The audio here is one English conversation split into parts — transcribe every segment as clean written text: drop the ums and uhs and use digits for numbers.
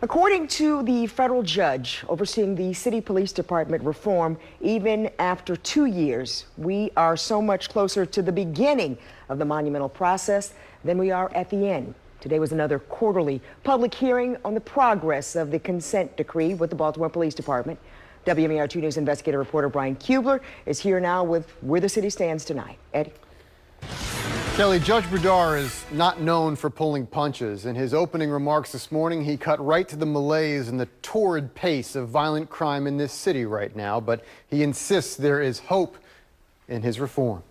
According to the federal judge overseeing the city police department reform, even after 2 years, we are so much closer to the beginning of the monumental process than we are at the end. Today was another quarterly public hearing on the progress of the consent decree with the Baltimore Police Department. WMAR 2 News investigative reporter Brian Kubler is here now with where the city stands tonight. Eddie. Kelly, Judge Brdar is not known for pulling punches. In his opening remarks this morning, he cut right to the malaise and the torrid pace of violent crime in this city right now, but he insists there is hope in his reform.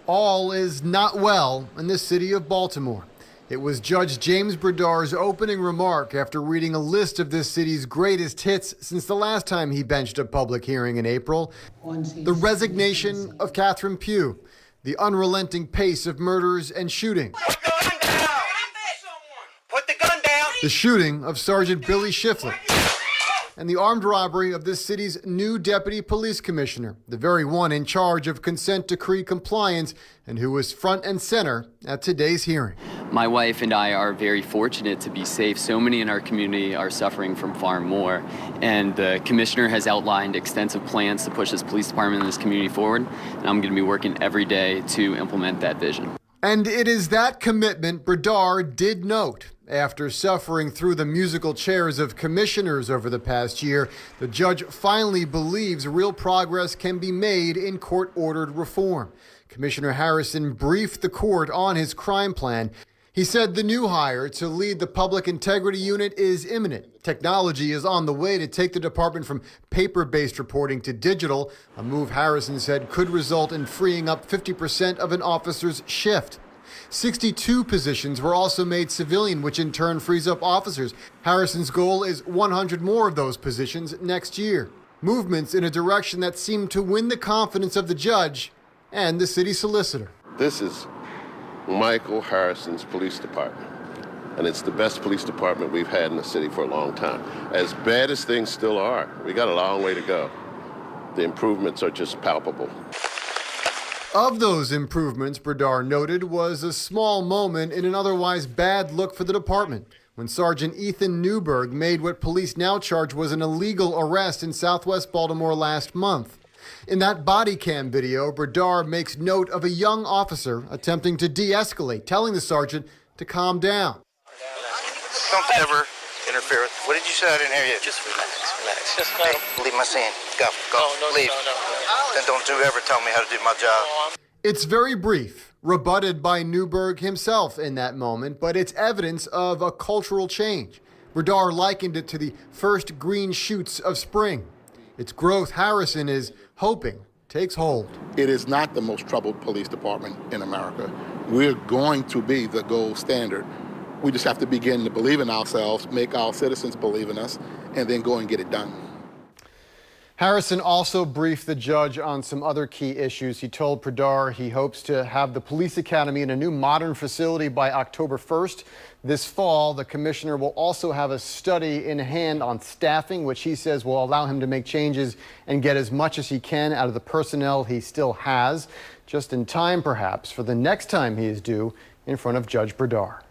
All is not well in the city of Baltimore. It was Judge James Brdar's opening remark after reading a list of this city's greatest hits since the last time he benched a public hearing in April. The resignation of Catherine Pugh, the unrelenting pace of murders and shootings. Put the gun down! Put the gun down! The shooting of Sergeant Billy Schiffler, and the armed robbery of this city's new deputy police commissioner, the very one in charge of consent decree compliance and who was front and center at today's hearing. My wife and I are very fortunate to be safe. So many in our community are suffering from far more, and the commissioner has outlined extensive plans to push this police department and this community forward, and I'm going to be working every day to implement that vision. And it is that commitment Brdar did note. After suffering through the musical chairs of commissioners over the past year, the judge finally believes real progress can be made in court-ordered reform. Commissioner Harrison briefed the court on his crime plan. He said the new hire to lead the public integrity unit is imminent. Technology is on the way to take the department from paper-based reporting to digital, a move Harrison said could result in freeing up 50% of an officer's shift. 62 positions were also made civilian, which in turn frees up officers. Harrison's goal is 100 more of those positions next year. Movements in a direction that seemed to win the confidence of the judge and the city solicitor. This is Michael Harrison's police department, and it's the best police department we've had in the city for a long time. As bad as things still are, we got a long way to go. The improvements are just palpable. Of those improvements, Brdar noted, was a small moment in an otherwise bad look for the department when Sergeant Ethan Newberg made what police now charge was an illegal arrest in southwest Baltimore last month. In that body cam video, Brdar makes note of a young officer attempting to de-escalate, telling the sergeant to calm down. Don't ever interfere with. What did you say? I didn't hear you. Just relax. Just go. Hey, leave my scene. Go. No, leave. No. Then don't you ever tell me how to do my job. It's very brief, rebutted by Newberg himself in that moment, but it's evidence of a cultural change. Brdar likened it to the first green shoots of spring. Its growth, Harrison is hoping, takes hold. It is not the most troubled police department in America. We're going to be the gold standard. We just have to begin to believe in ourselves, make our citizens believe in us, and then go and get it done. Harrison also briefed the judge on some other key issues. He told Brdar he hopes to have the police academy in a new modern facility by October 1st. This fall, the commissioner will also have a study in hand on staffing, which he says will allow him to make changes and get as much as he can out of the personnel he still has, just in time perhaps for the next time he is due in front of Judge Brdar.